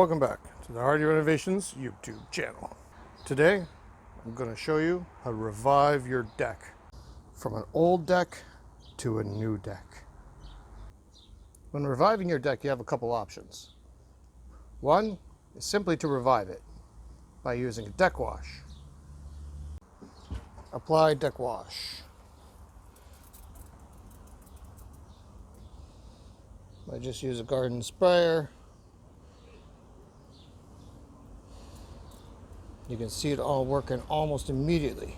Welcome back to the Hardy Renovations YouTube channel. Today, I'm going to show you how to revive your deck from an old deck to a new deck. When reviving your deck, you have a couple options. One is simply to revive it by using a deck wash. Apply deck wash. I just use a garden sprayer. You can see it all working almost immediately.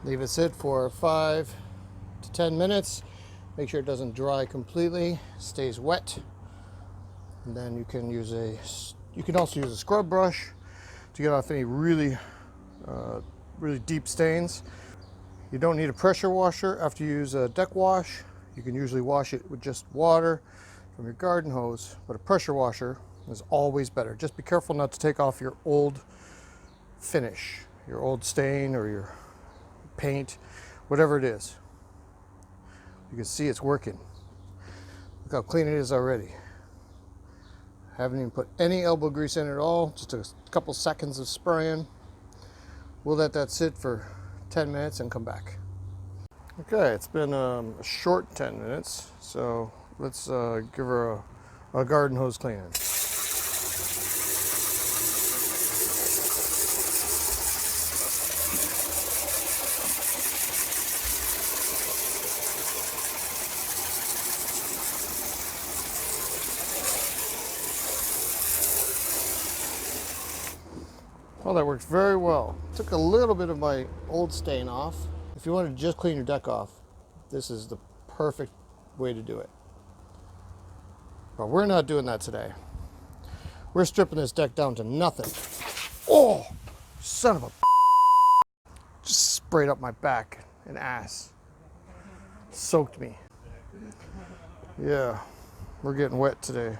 Leave it sit for 5 to 10 minutes. Make sure it doesn't dry completely, stays wet. And then you can also use a scrub brush to get off any really deep stains. You don't need a pressure washer after you use a deck wash. You can usually wash it with just water from your garden hose, but a pressure washer is always better. Just be careful not to take off your old finish, your old stain or your paint, whatever it is. You can see it's working. Look how clean it is already. Haven't even put any elbow grease in it at all, just a couple seconds of spraying. We'll let that sit for 10 minutes and come back. Okay, it's been a short 10 minutes, so let's give her a garden hose cleaning. Well, that works very well. Took a little bit of my old stain off. If you want to just clean your deck off, this is the perfect way to do it. But we're not doing that today. We're stripping this deck down to nothing. Oh, son of a... Just sprayed up my back and ass. Soaked me. Yeah, we're getting wet today.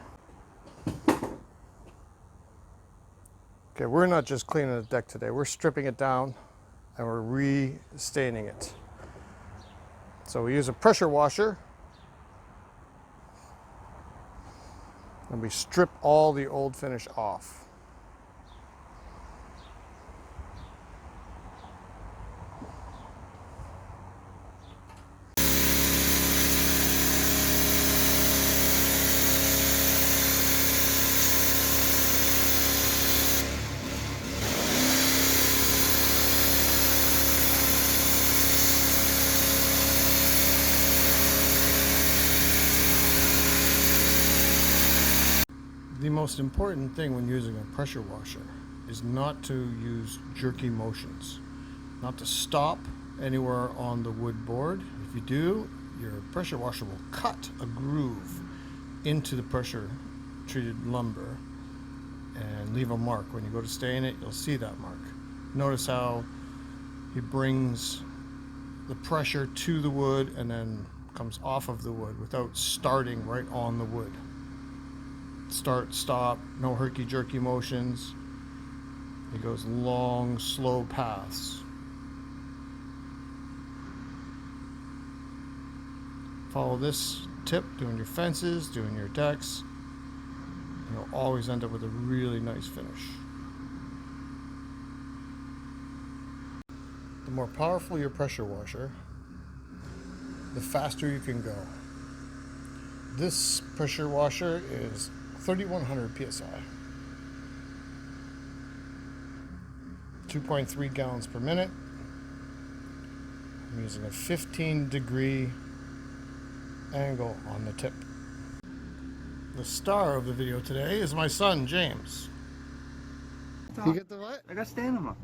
Okay, we're not just cleaning the deck today. We're stripping it down and we're re-staining it. So we use a pressure washer and we strip all the old finish off. The most important thing when using a pressure washer is not to use jerky motions, not to stop anywhere on the wood board. If you do, your pressure washer will cut a groove into the pressure treated lumber and leave a mark. When you go to stain it, you'll see that mark. Notice how he brings the pressure to the wood and then comes off of the wood without starting right on the wood. Start, stop, no herky-jerky motions. It goes long, slow paths. Follow this tip, doing your fences, doing your decks. You'll always end up with a really nice finish. The more powerful your pressure washer, the faster you can go. This pressure washer is 3,100 psi, 2.3 gallons per minute. I'm using a 15-degree angle on the tip. The star of the video today is my son, James. You get the what? I got stamina.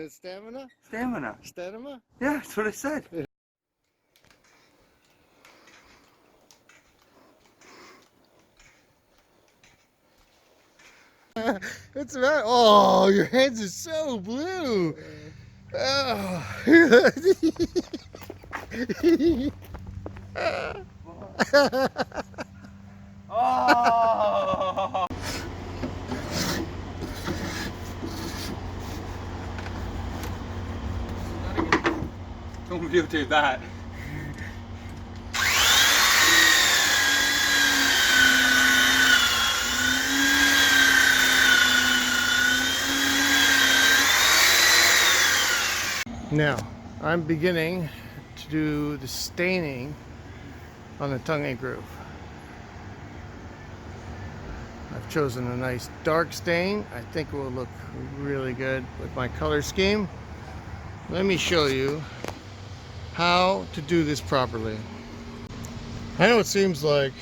Stamina? Stamina. Stamina? Yeah, that's what I said. What's the matter? Oh, your hands are so blue. Oh. Oh! Don't videotape that. Now, I'm beginning to do the staining on the tongue and groove. I've chosen a nice dark stain. I think it will look really good with my color scheme. Let me show you how to do this properly. I know it seems like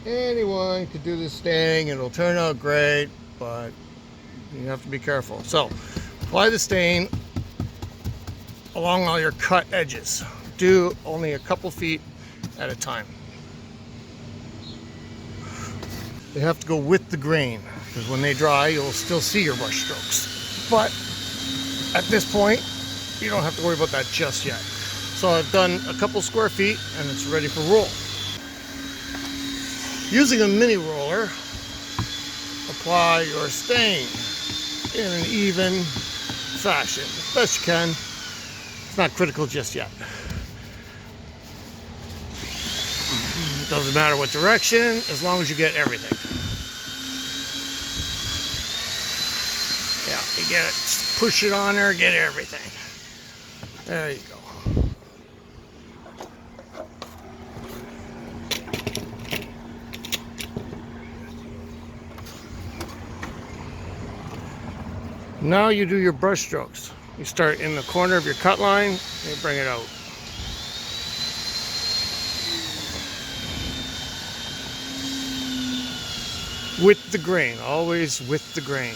anyone could do this staining and it'll turn out great, but you have to be careful. So, apply the stain along all your cut edges. Do only a couple feet at a time. They have to go with the grain, because when they dry, you'll still see your brush strokes. But at this point, you don't have to worry about that just yet. So I've done a couple square feet and it's ready for roll. Using a mini roller, apply your stain in an even fashion, as best you can. It's not critical just yet. It doesn't matter what direction, as long as you get everything. Yeah, you get it. Push it on there, get everything. There you go. Now you do your brush strokes. You start in the corner of your cut line and you bring it out. With the grain, always with the grain.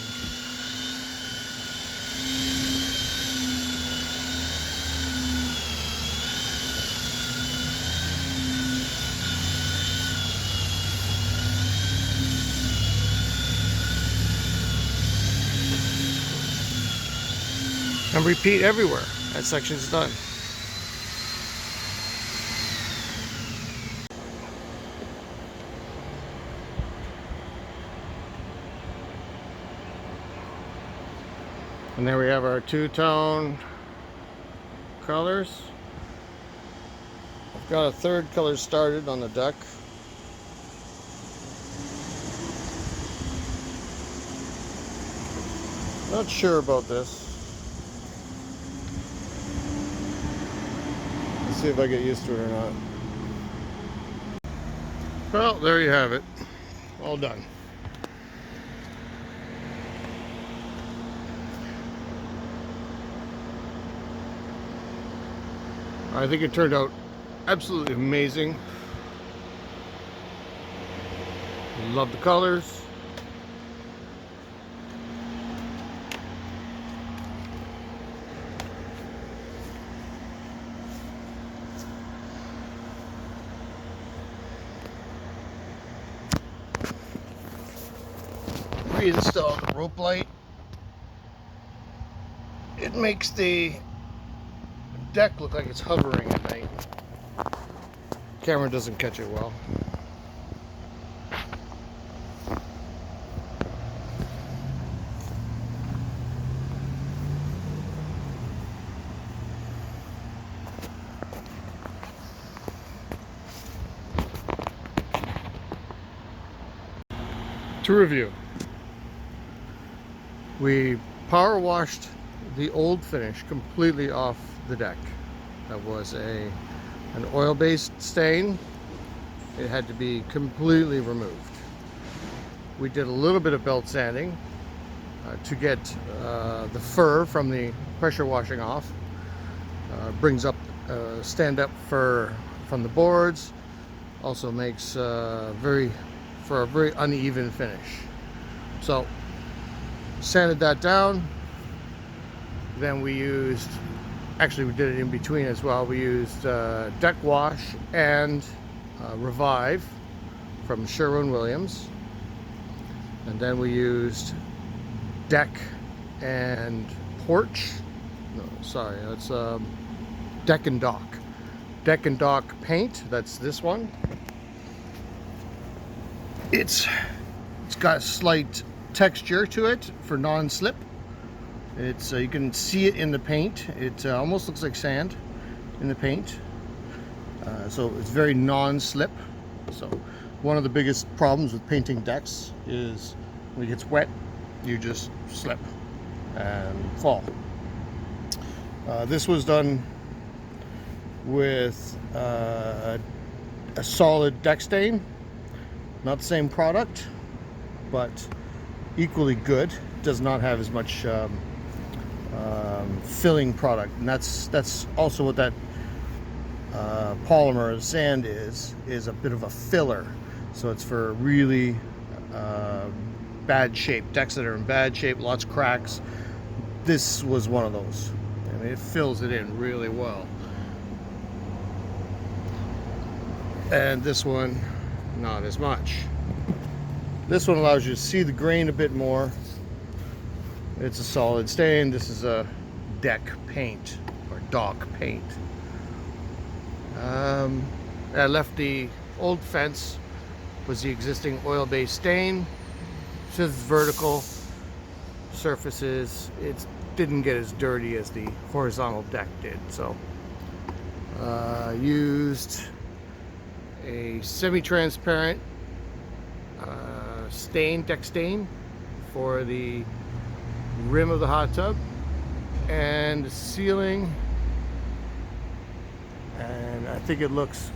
And repeat everywhere. That section's done. And there we have our two-tone colors. I've got a third color started on the deck. Not sure about this. Let's see if I get used to it or not. Well, there you have it. All done. I think it turned out absolutely amazing. Love the colors. Reinstall the rope light. It makes the deck look like it's hovering at night. Camera doesn't catch it well. To review, we power washed the old finish completely off the deck. That was an oil-based stain. It had to be completely removed. We did a little bit of belt sanding to get the fur from the pressure washing off. Brings up stand-up fur from the boards. Also makes for a very uneven finish. So sanded that down. Then we used, actually we did it in between as well. We used deck wash and Revive from Sherwin-Williams. And then we used deck and porch. No, sorry, that's deck and dock. Deck and dock paint, that's this one. It's got a slight texture to it for non-slip. It's you can see it in the paint. It almost looks like sand. in the paint. So it's very non-slip. So one of the biggest problems with painting decks is when it gets wet, you just slip and fall. This was done with a solid deck stain. Not the same product, but equally good. Does not have as much filling product, and that's also what that polymer sand is a bit of a filler. So it's for really bad shape decks that are in bad shape, lots of cracks. This was one of those. I mean, it fills it in really well. And this one, not as much. This one allows you to see the grain a bit more. It's a solid stain. This is a deck paint or dock paint. I left the old fence was the existing oil-based stain. Since it's vertical surfaces, it didn't get as dirty as the horizontal deck did. So used a semi-transparent deck stain for the rim of the hot tub and the ceiling, and I think it looks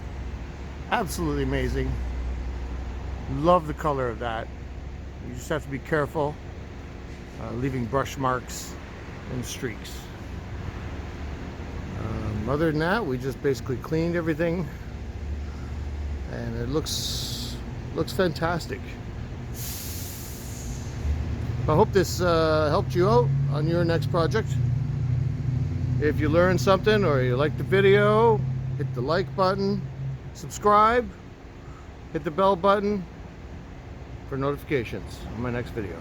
absolutely amazing. Love the color of that. You just have to be careful leaving brush marks and streaks. Other than that, we just basically cleaned everything, and it looks fantastic. I hope this helped you out on your next project. If you learned something or you liked the video, hit the like button, subscribe, hit the bell button for notifications on my next video.